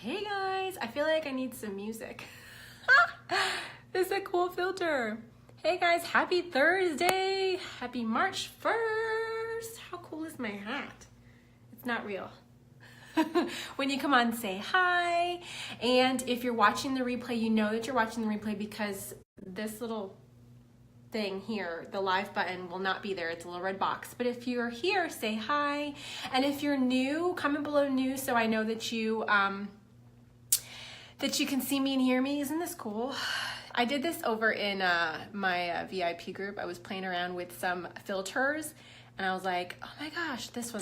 Hey guys, I feel like I need some music. This is a cool filter. Hey guys, happy Thursday. Happy March 1st. How cool is my hat? It's not real. When you come on, say hi. And if you're watching the replay, you know that you're watching the replay because this little thing here, the live button, will not be there. It's a little red box. But if you're here, say hi. And if you're new, comment below new so I know that you can see me and hear me. Isn't this cool? I did this over in my VIP group. I was playing around with some filters and I was like, oh my gosh, this was...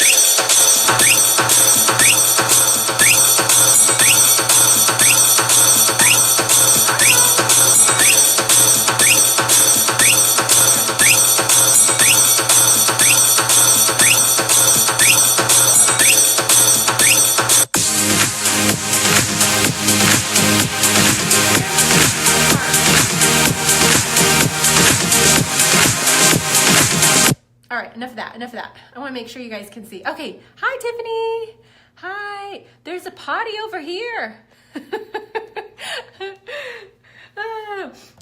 All right, enough of that. I want to make sure you guys can see. Okay, hi Tiffany. Hi, there's a potty over here.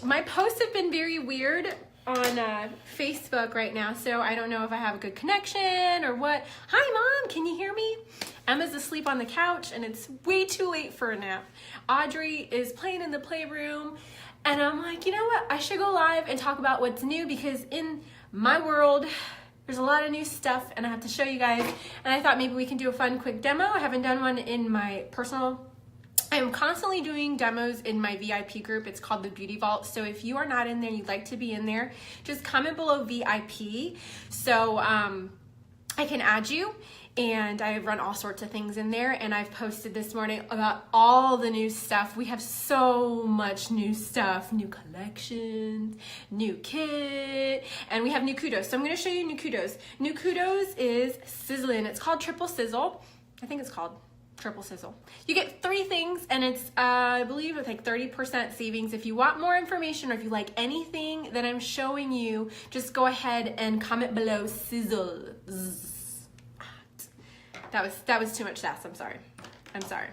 My posts have been very weird on Facebook right now, so I don't know if I have a good connection or what. Hi Mom, can you hear me? Emma's asleep on the couch and it's way too late for a nap. Audrey is playing in the playroom and I'm like, you know what? I should go live and talk about what's new because in my world, there's a lot of new stuff and I have to show you guys. And I thought maybe we can do a fun quick demo. I haven't done one in my personal. I am constantly doing demos in my VIP group. It's called the Beauty Vault. So if you are not in there, you'd like to be in there, just comment below VIP so I can add you. And I run all sorts of things in there. And I've posted this morning about all the new stuff. We have so much new stuff, new collections, new kit, and we have new Kudos. So I'm gonna show you new Kudos. New Kudos is sizzling. It's called Triple Sizzle. I think it's called Triple Sizzle. You get 3 things and it's, I believe it's like 30% savings. If you want more information or if you like anything that I'm showing you, just go ahead and comment below Sizzle. That was too much sass. I'm sorry.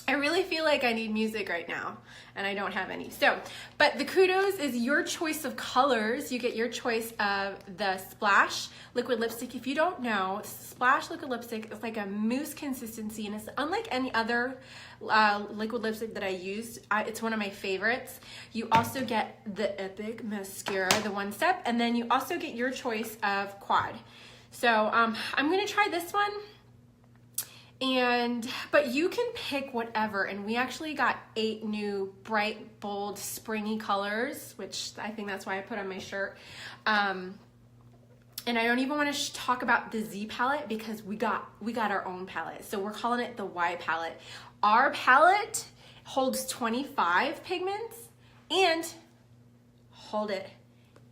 I really feel like I need music right now and I don't have any. So, but the Kudos is your choice of colors. You get your choice of the Splash liquid lipstick. If you don't know, Splash liquid lipstick is like a mousse consistency and it's unlike any other liquid lipstick that I used. It's one of my favorites. You also get the Epic Mascara, the One Step, and then you also get your choice of quad. So I'm gonna try this one. But you can pick whatever, and we actually got 8 new bright, bold, springy colors, which I think that's why I put on my shirt. And I don't even want to talk about the Z palette because we got our own palette. So we're calling it the Y palette. Our palette holds 25 pigments and hold it.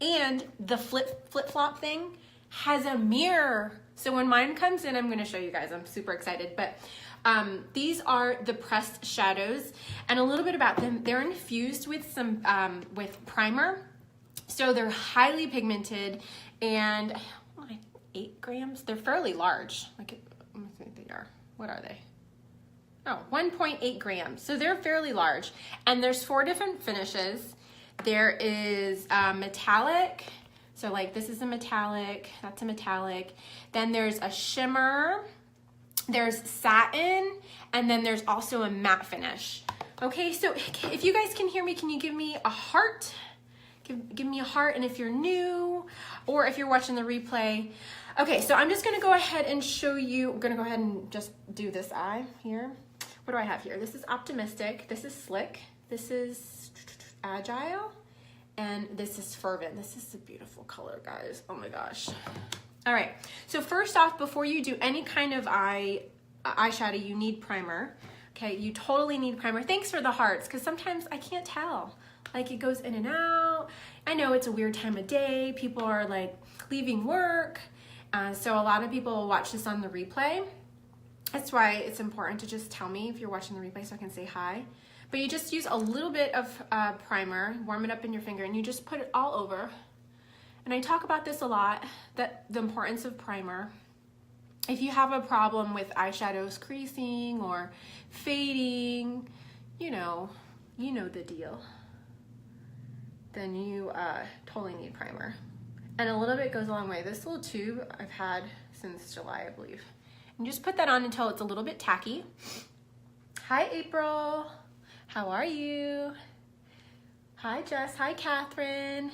And the flip-flop thing has a mirror. So when mine comes in, I'm going to show you guys. I'm super excited. But these are the pressed shadows, and a little bit about them. They're infused with some with primer, so they're highly pigmented, and 8 grams. They're fairly large. Let me think they are. What are they? Oh, 1.8 grams. So they're fairly large, and there's 4 different finishes. There is metallic. So like this is a metallic, that's a metallic. Then there's a shimmer, there's satin, and then there's also a matte finish. Okay, so if you guys can hear me, can you give me a heart? Give me a heart, and if you're new, or if you're watching the replay. Okay, so I'm just gonna go ahead and show you, I'm gonna go ahead and just do this eye here. What do I have here? This is Optimistic, this is Slick, this is Agile, and this is Fervant. This is a beautiful color, guys. Oh my gosh. All right, so first off, before you do any kind of eyeshadow, you need primer. Okay, you totally need primer. Thanks for the hearts, because sometimes I can't tell. Like it goes in and out. I know it's a weird time of day. People are like leaving work. So a lot of people will watch this on the replay. That's why it's important to just tell me if you're watching the replay so I can say hi. But you just use a little bit of primer, warm it up in your finger, and you just put it all over. And I talk about this a lot, that the importance of primer. if you have a problem with eyeshadows creasing or fading, you know the deal, then you totally need primer. And a little bit goes a long way. This little tube I've had since July, I believe. And just put that on until it's a little bit tacky. Hi, April. How are you? Hi, Jess. Hi, Catherine.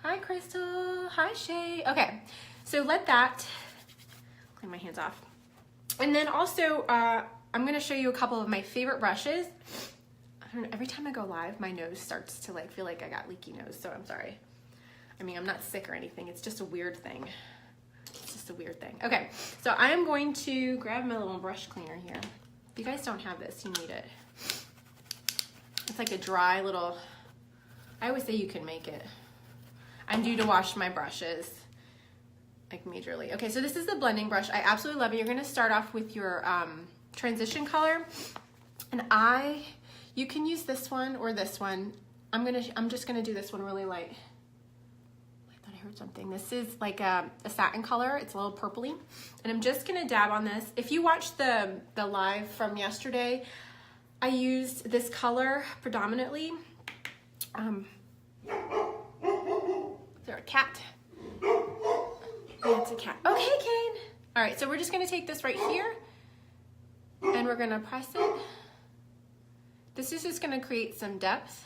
Hi, Crystal. Hi, Shay. Okay, so let that, clean my hands off. And then also, I'm gonna show you a couple of my favorite brushes. I don't know, every time I go live, my nose starts to like feel like I got leaky nose, so I'm sorry. I mean, I'm not sick or anything. It's just a weird thing. It's just a weird thing. Okay, so I am going to grab my little brush cleaner here. If you guys don't have this, you need it. It's like a dry little, I always say you can make it. I'm due to wash my brushes, like majorly. Okay, so this is the blending brush. I absolutely love it. You're gonna start off with your transition color. And you can use this one or this one. I'm just gonna do this one really light. I thought I heard something. This is like a satin color. It's a little purpley. And I'm just gonna dab on this. If you watched the live from yesterday, I used this color predominantly. Is there a cat? Yeah, it's a cat. Okay, Kane. All right, so we're just gonna take this right here and we're gonna press it. This is just gonna create some depth.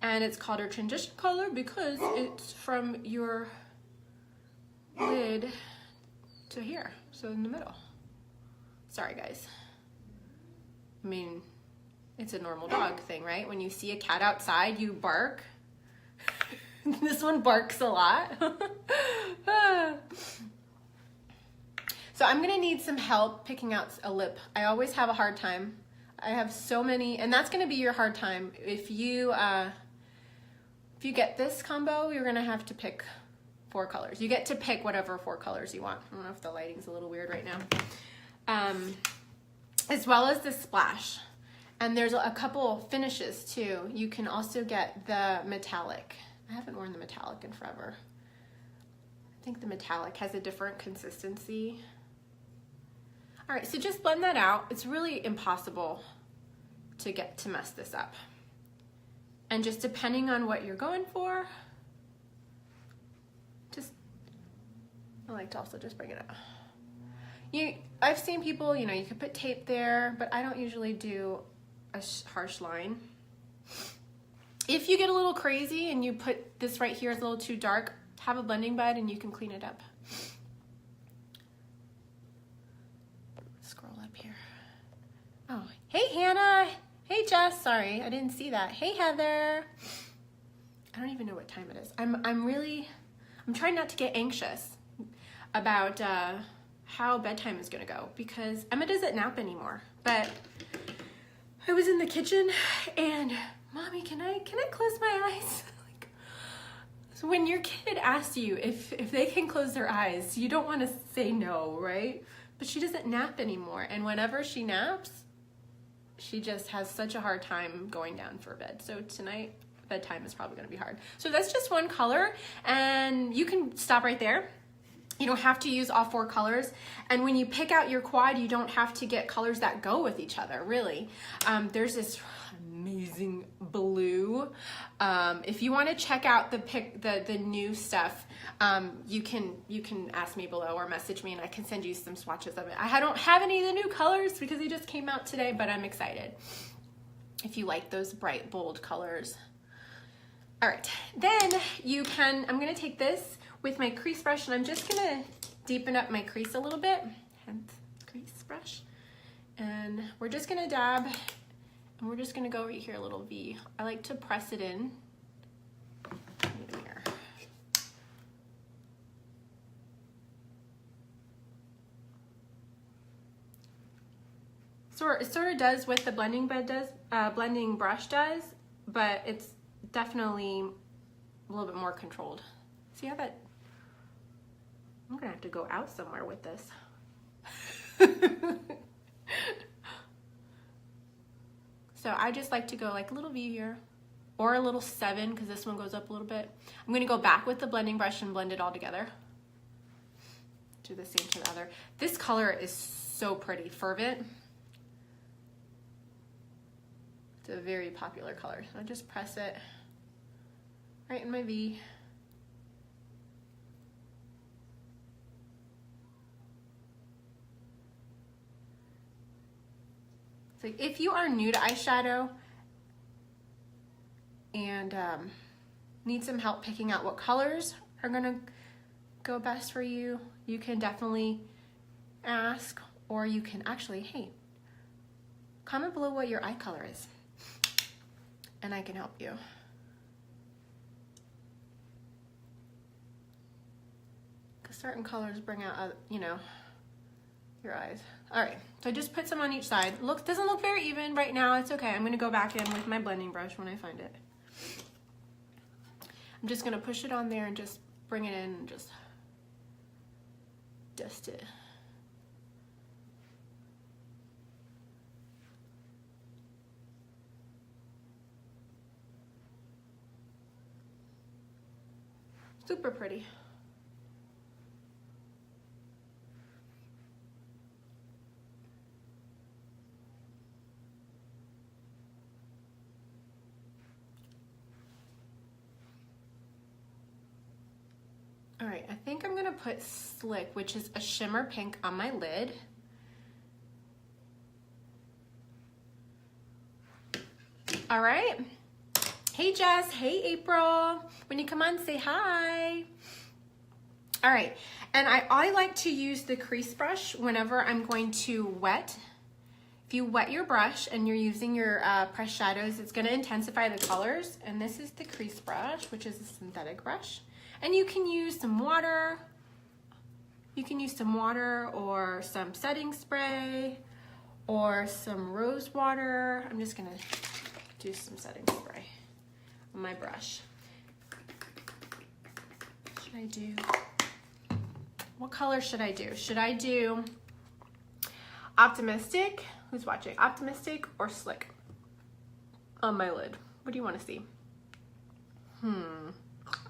And it's called a transition color because it's from your lid to here, so in the middle. Sorry, guys. I mean, it's a normal dog thing, right? When you see a cat outside, you bark. This one barks a lot. So I'm gonna need some help picking out a lip. I always have a hard time. I have so many, and that's gonna be your hard time. If you get this combo, you're gonna have to pick 4 colors. You get to pick whatever 4 colors you want. I don't know if the lighting's a little weird right now. As well as the splash. And there's a couple finishes too. You can also get the metallic. I haven't worn the metallic in forever. I think the metallic has a different consistency. All right, so just blend that out. It's really impossible to mess this up. And just depending on what you're going for, I like to also just bring it up. I've seen people, you could put tape there, but I don't usually do a harsh line. If you get a little crazy and you put this right here, it's a little too dark, have a blending bud and you can clean it up. Scroll up here. Oh, hey Hannah. Hey Jess, sorry, I didn't see that. Hey Heather. I don't even know what time it is. I'm trying not to get anxious about how bedtime is gonna go because Emma doesn't nap anymore. But I was in the kitchen and Mommy, can I close my eyes? So when your kid asks you if they can close their eyes, you don't want to say no, right? But she doesn't nap anymore, and whenever she naps, she just has such a hard time going down for bed. So tonight, bedtime is probably going to be hard. So that's just one color, and you can stop right there. You don't have to use all 4 colors. And when you pick out your quad, you don't have to get colors that go with each other, really. There's this amazing blue. If you want to check out the new stuff, you can ask me below or message me and I can send you some swatches of it. I don't have any of the new colors because they just came out today, but I'm excited if you like those bright, bold colors. All right, then I'm gonna take this with my crease brush and I'm just gonna deepen up my crease a little bit, hence crease brush. And we're just gonna dab and we're just gonna go right here, a little V. I like to press it in. I need a mirror. So it sort of does what the blending brush does, but it's definitely a little bit more controlled. See how that, I'm gonna have to go out somewhere with this. So I just like to go like a little V here or a little 7 because this one goes up a little bit. I'm gonna go back with the blending brush and blend it all together. Do the same to the other. This color is so pretty, Fervant. It's a very popular color. So I just press it right in my V. So if you are new to eyeshadow and need some help picking out what colors are gonna go best for you, you can definitely ask, or you can actually, hey, comment below what your eye color is and I can help you. Because certain colors bring out, you know, your eyes. All right, so I just put some on each side. Doesn't look very even right now. It's okay. I'm gonna go back in with my blending brush when I find it. I'm just gonna push it on there and just bring it in and just dust it. Super pretty. All right, I think I'm gonna put Slick, which is a shimmer pink, on my lid. All right. Hey Jess, hey April. When you come on, say hi. All right, and I like to use the crease brush whenever I'm going to wet. If you wet your brush and you're using your pressed shadows, it's gonna intensify the colors. And this is the crease brush, which is a synthetic brush. And you can use some water. You can use some water or some setting spray or some rose water. I'm just gonna do some setting spray on my brush. Should I do, what color should I do? Should I do Optimistic? Who's watching? Optimistic or Slick on my lid? What do you want to see?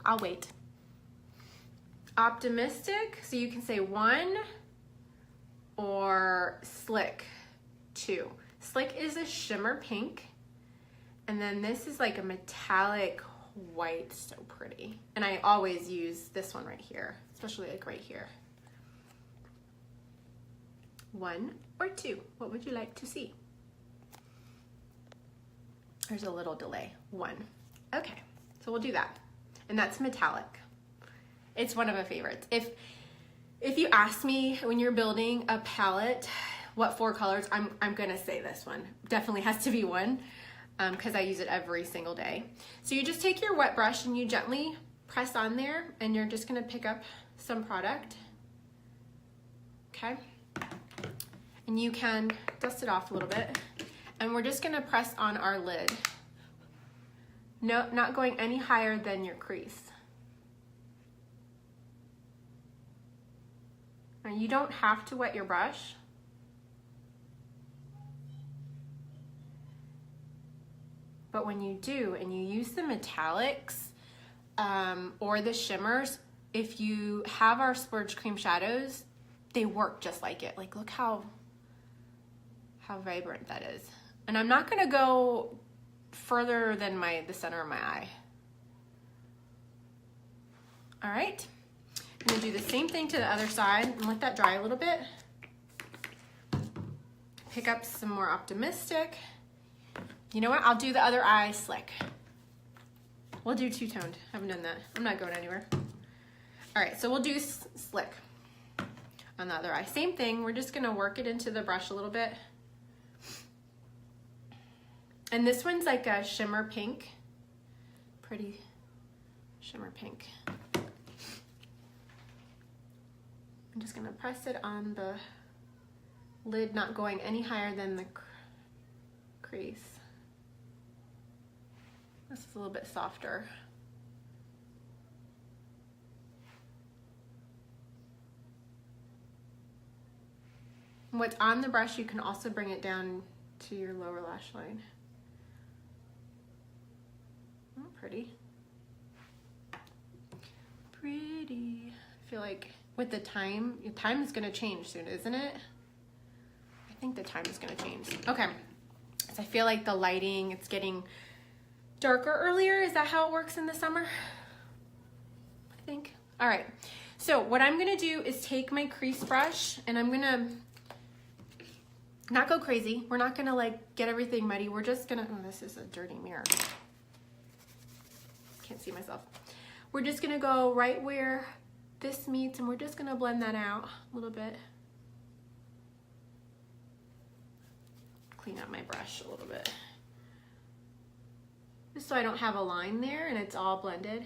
I'll wait. Optimistic, so you can say 1, or Slick 2. Slick is a shimmer pink, and then this is like a metallic white, so pretty. And I always use this one right here, especially like right here. 1 or 2, what would you like to see? There's a little delay. 1. Okay, so we'll do that. And that's metallic. It's one of my favorites. If you ask me when you're building a palette, what 4 colors, I'm gonna say this one. Definitely has to be 1, because I use it every single day. So you just take your wet brush and you gently press on there, and you're just gonna pick up some product, okay? And you can dust it off a little bit. And we're just gonna press on our lid. No, not going any higher than your crease. Now you don't have to wet your brush. But when you do, and you use the metallics or the shimmers, if you have our Splurge Cream shadows, they work just like it. Like, look how vibrant that is. And I'm not gonna go further than the center of my eye. All right, I'm gonna do the same thing to the other side and let that dry a little bit. Pick up some more Optimistic. You know what, I'll do the other eye Slick. We'll do two-toned, haven't done that. I'm not going anywhere. All right, so we'll do Slick on the other eye. Same thing, we're just gonna work it into the brush a little bit. And this one's like a shimmer pink, pretty shimmer pink. I'm just gonna press it on the lid, not going any higher than the crease. This is a little bit softer. What's on the brush, you can also bring it down to your lower lash line. Pretty. Pretty. I feel like with the time is going to change soon, isn't it? I think the time is going to change. Okay. So I feel like the lighting, it's getting darker earlier. Is that how it works in the summer? I think. All right. So what I'm going to do is take my crease brush and I'm going to not go crazy. We're not going to like get everything muddy. We're just going to, oh, this is a dirty mirror. Can't see myself. We're just going to go right where this meets and we're just going to blend that out a little bit. Clean up my brush a little bit. Just so I don't have a line there and it's all blended.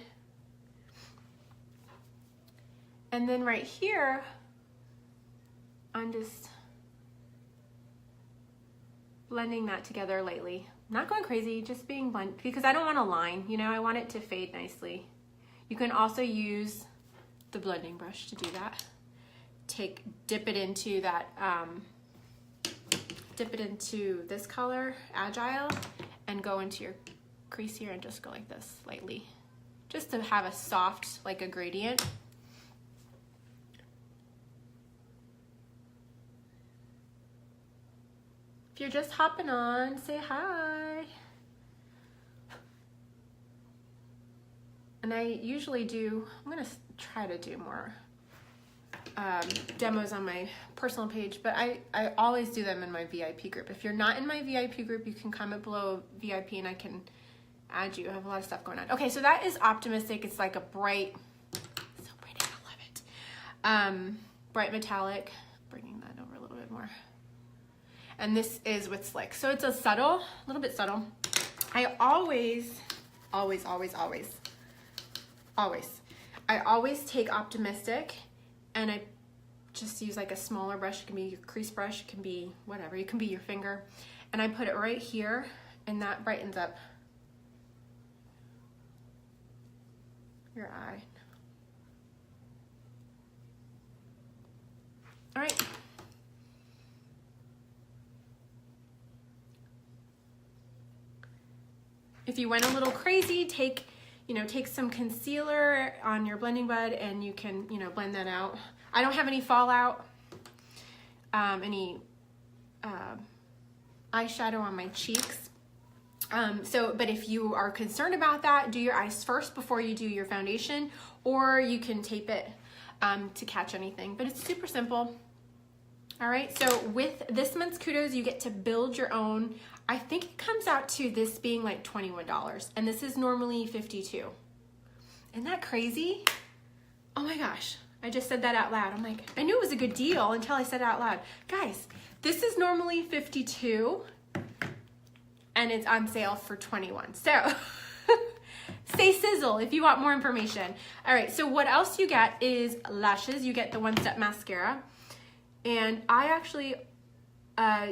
And then right here, I'm just blending that together lightly. Not going crazy, just being blended because I don't want a line, you know, I want it to fade nicely. You can also use the blending brush to do that. Dip it into that, dip it into this color, Agile, and go into your crease here and just go like this lightly. Just to have a soft, like a gradient. If you're just hopping on, say hi. And I usually do, I'm gonna try to do more demos on my personal page, but I always do them in my VIP group. If you're not in my VIP group, you can comment below VIP and I can add you. I have a lot of stuff going on. Okay, so that is Optimistic. It's like a bright, so pretty, I love it. Bright metallic, bringing that over a little bit more. And this is with Slick. So it's a little bit subtle. I always take Optimistic and I just use like a smaller brush. It can be your crease brush, it can be whatever, it can be your finger. And I put it right here and that brightens up your eye. All right. If you went a little crazy, take some concealer on your blending bud and you can, blend that out. I don't have any fallout, any eyeshadow on my cheeks. But if you are concerned about that, do your eyes first before you do your foundation, or you can tape it to catch anything. But it's super simple. All right, so with this month's Kudos, you get to build your own. I think it comes out to this being like $21, and this is normally $52. Isn't that crazy? Oh my gosh, I just said that out loud. I'm like, I knew it was a good deal until I said it out loud. Guys, this is normally $52, and it's on sale for $21. So say Sizzle if you want more information. All right, so what else you get is lashes. You get the One Step Mascara, and I actually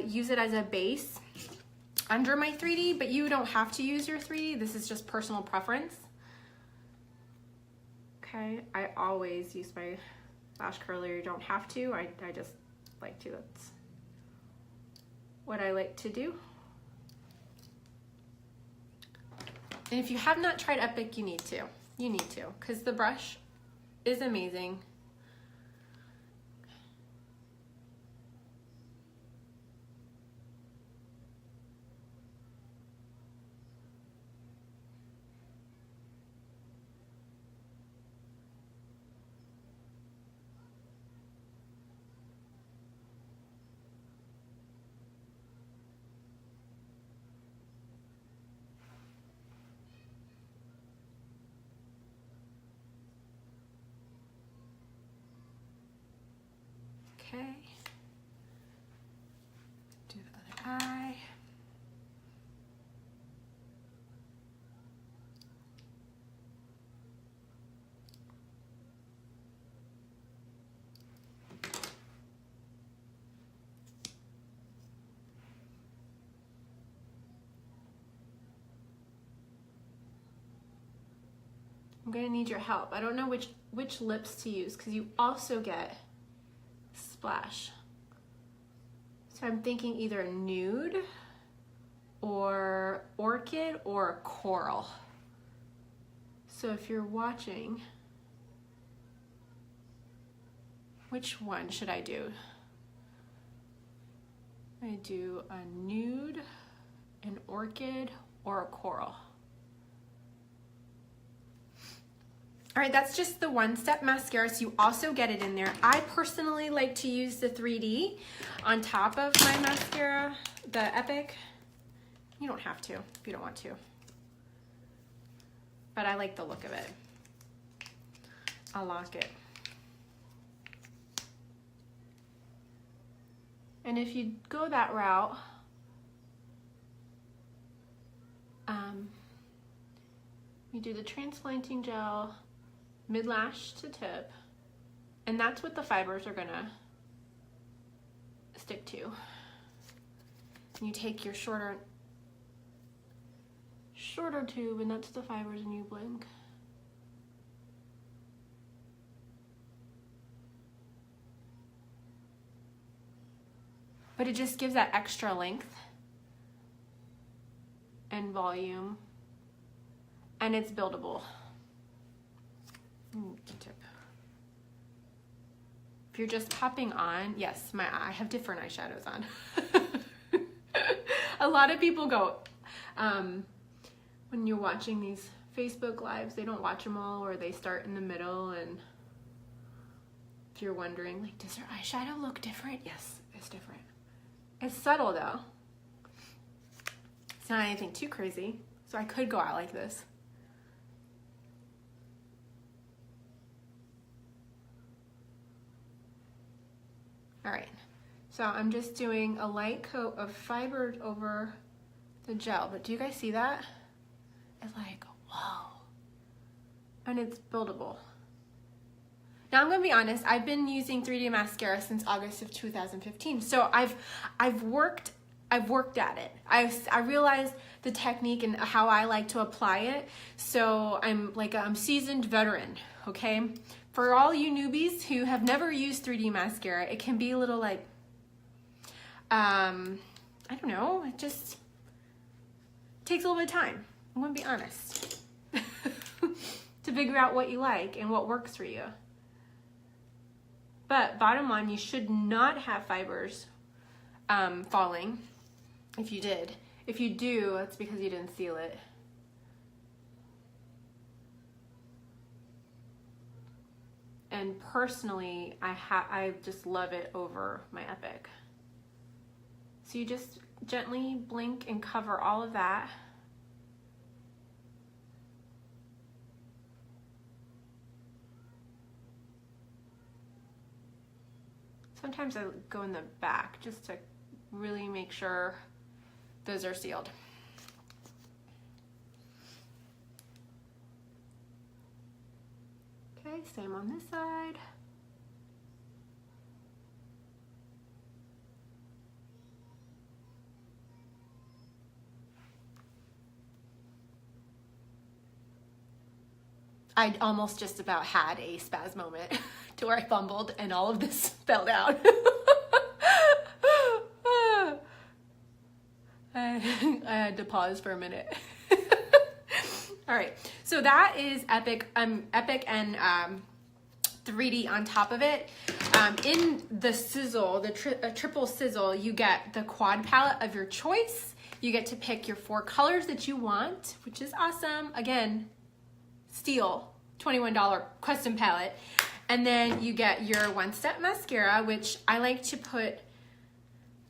use it as a base under my 3D, but you don't have to use your 3D. This is just personal preference. Okay, I always use my lash curler. You don't have to. I just like to. That's what I like to do. And if you have not tried Epic, you need to. You need to, because the brush is amazing. Okay, do the other eye. I'm gonna need your help. I don't know which lips to use because you also get Splash. So I'm thinking either nude or orchid or coral. So if you're watching, which one should I do? I do a nude, an orchid, or a coral. All right, that's just the One Step mascara, so you also get it in there. I personally like to use the 3D on top of my mascara, the Epic. You don't have to if you don't want to, but I like the look of it. I'll lock it. And if you go that route, you do the transplanting gel, mid-lash to tip, and that's what the fibers are gonna stick to. And you take your shorter tube, and that's the fibers, and you blink. But it just gives that extra length and volume, and it's buildable. Tip. If you're just popping on, yes, I have different eyeshadows on. A lot of people go, when you're watching these Facebook lives, they don't watch them all, or they start in the middle, and if you're wondering, like, does their eyeshadow look different? Yes, it's different. It's subtle though. It's not anything too crazy, so I could go out like this. All right, so I'm just doing a light coat of fiber over the gel, but do you guys see that? It's like, whoa. And it's buildable. Now I'm gonna be honest, I've been using 3D mascara since August of 2015. So I've worked at it. I realized the technique and how I like to apply it. So I'm seasoned veteran, okay? For all you newbies who have never used 3D mascara, it can be a little like, I don't know, it just takes a little bit of time. I'm gonna be honest. To figure out what you like and what works for you. But bottom line, you should not have fibers falling. If you did. If you do, that's because you didn't seal it. And personally, I just love it over my Epic. So you just gently blink and cover all of that. Sometimes I go in the back just to really make sure those are sealed. Okay, same on this side. I almost just about had a spaz moment to where I fumbled and all of this fell down. I had to pause for a minute. All right, so that is Epic, Epic and 3D on top of it. In the Sizzle, the triple Sizzle, you get the quad palette of your choice. You get to pick your 4 colors that you want, which is awesome. Again, steal, $21 custom palette. And then you get your One Step mascara, which I like to put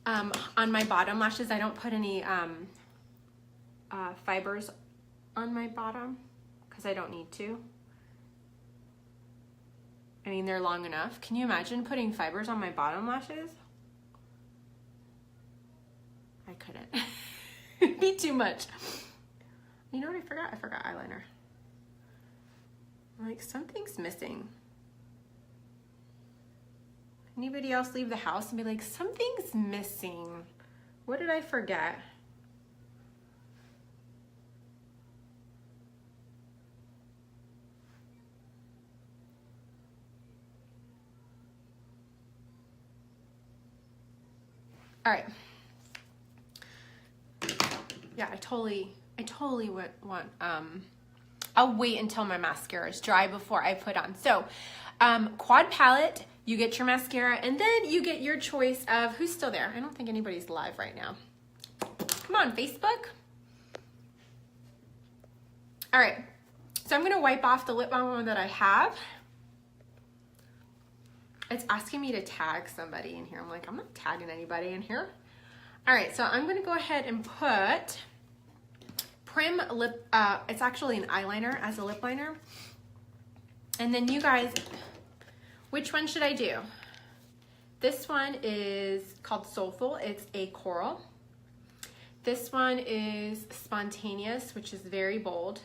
on my bottom lashes. I don't put any fibers on my bottom because I don't need to. I mean, they're long enough. Can you imagine putting fibers on my bottom lashes? I couldn't. It'd be too much. You know what I forgot? I forgot eyeliner. I'm like, something's missing. Anybody else leave the house and be like, something's missing? What did I forget? All right. Yeah, I totally want, I'll wait until my mascara is dry before I put on. So, quad palette, You get your mascara, and then you get your choice of who's still there. I don't think anybody's live right now. Come on, Facebook. All right, so I'm gonna wipe off the lip balm that I have. It's asking me to tag somebody in here. I'm like, I'm not tagging anybody in here. All right, so I'm gonna go ahead and put Prim lip, it's actually an eyeliner as a lip liner. And then you guys, which one should I do? This one is called Soulful. It's a coral. This one is Spontaneous, which is very bold.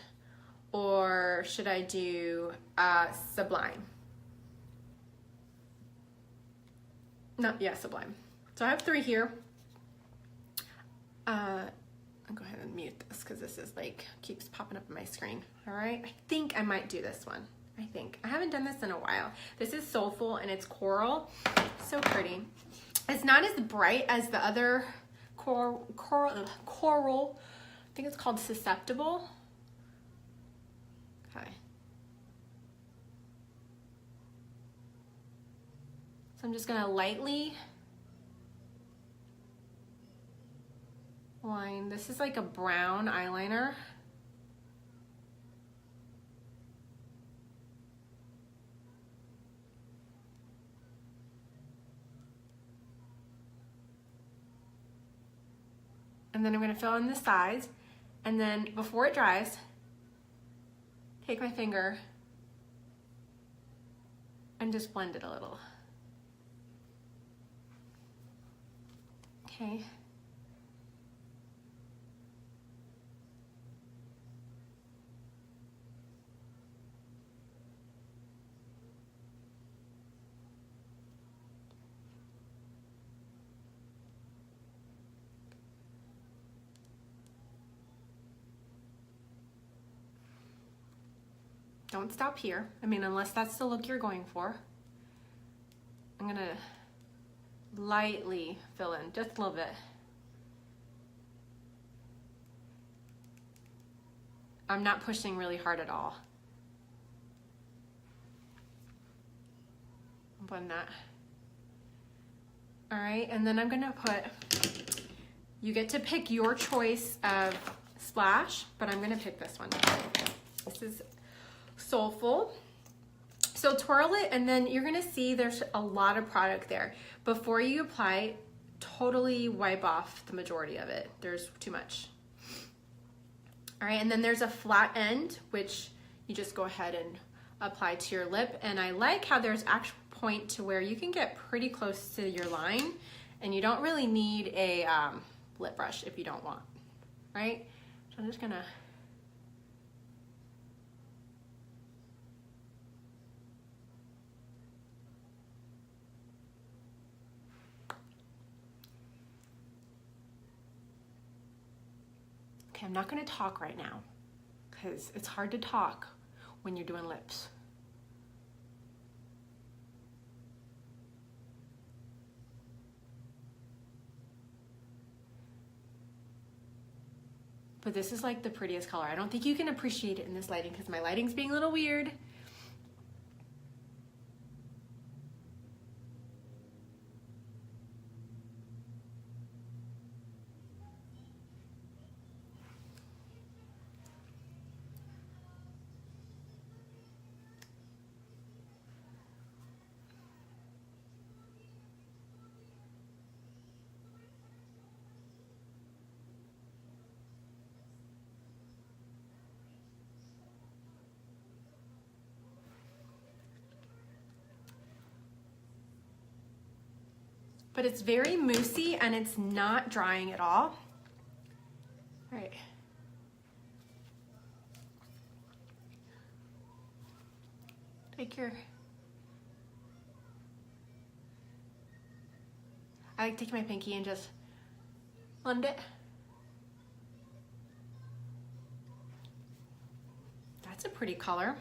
Or should I do Sublime? No, yeah, Sublime. So I have 3 here. I'll go ahead and mute this because this is like, keeps popping up on my screen. All right, I think I might do this one. I haven't done this in a while. This is Soulful and it's coral. So pretty. It's not as bright as the other coral. I think it's called Susceptible. Okay. So I'm just gonna lightly line. This is like a brown eyeliner. And then I'm gonna fill in the sides. And then before it dries, take my finger and just blend it a little. Okay. Don't stop here. I mean, unless that's the look you're going for. I'm gonna lightly fill in, just a little bit. I'm not pushing really hard at all. Blend that. All right, and then I'm gonna put, you get to pick your choice of splash, but I'm gonna pick this one. This is Soulful. So twirl it, and then you're gonna see there's a lot of product there. Before you apply, totally wipe off the majority of it. There's too much. All right, and then there's a flat end, which you just go ahead and apply to your lip. And I like how there's actual point to where you can get pretty close to your line, and you don't really need a lip brush if you don't want, right? So I'm just gonna okay, I'm not gonna talk right now because it's hard to talk when you're doing lips. But this is like the prettiest color. I don't think you can appreciate it in this lighting because my lighting's being a little weird. But it's very moussey and it's not drying at all. All right. Take your, I like to take my pinky and just blend it. That's a pretty color.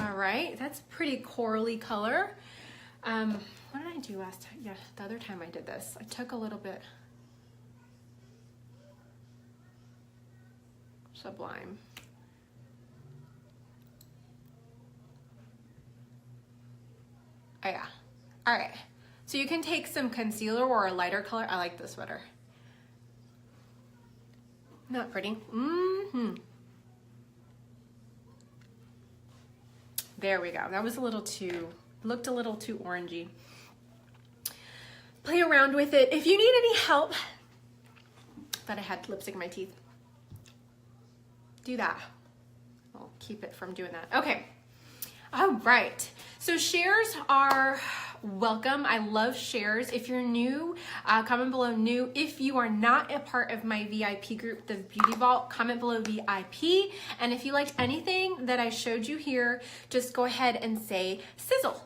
All right, that's a pretty corally color. What did I do last time? Yeah, the other time I did this, I took a little bit. Sublime. Oh yeah. All right. So you can take some concealer or a lighter color. I like this sweater. Not pretty. Mm-hmm. There we go. That was a little too, looked a little too orangey. Play around with it. If you need any help, thought I had lipstick in my teeth. Do that. I'll keep it from doing that. Okay. All right. So shares are welcome. I love shares. If you're new, comment below new. If you are not a part of my VIP group, the Beauty Vault, comment below VIP. And if you liked anything that I showed you here, just go ahead and say sizzle.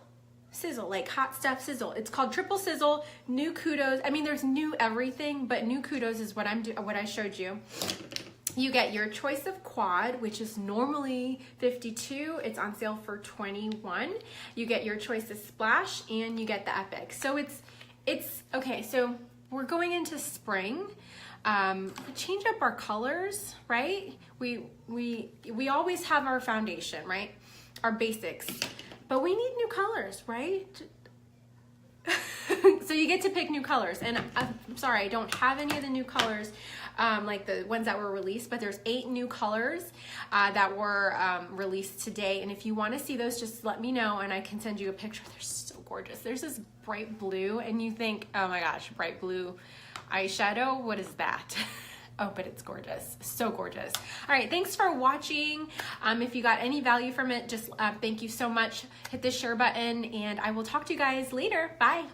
Sizzle, like hot stuff sizzle. It's called triple sizzle, new Kudos. I mean, there's new everything, but new Kudos is what what I showed you. You get your choice of quad, which is normally $52. It's on sale for $21. You get your choice of splash, and you get the epic. So it's okay. So we're going into spring. Change up our colors, right? We always have our foundation, right? Our basics, but we need new colors, right? So you get to pick new colors, and I'm sorry, I don't have any of the new colors, like the ones that were released, but there's 8 new colors that were released today. And if you want to see those, just let me know and I can send you a picture. They're so gorgeous. There's this bright blue, and you think, oh my gosh, bright blue eyeshadow, what is that? Oh, but it's gorgeous. So gorgeous. All right, thanks for watching. If you got any value from it, just thank you so much. Hit the share button, and I will talk to you guys later. Bye.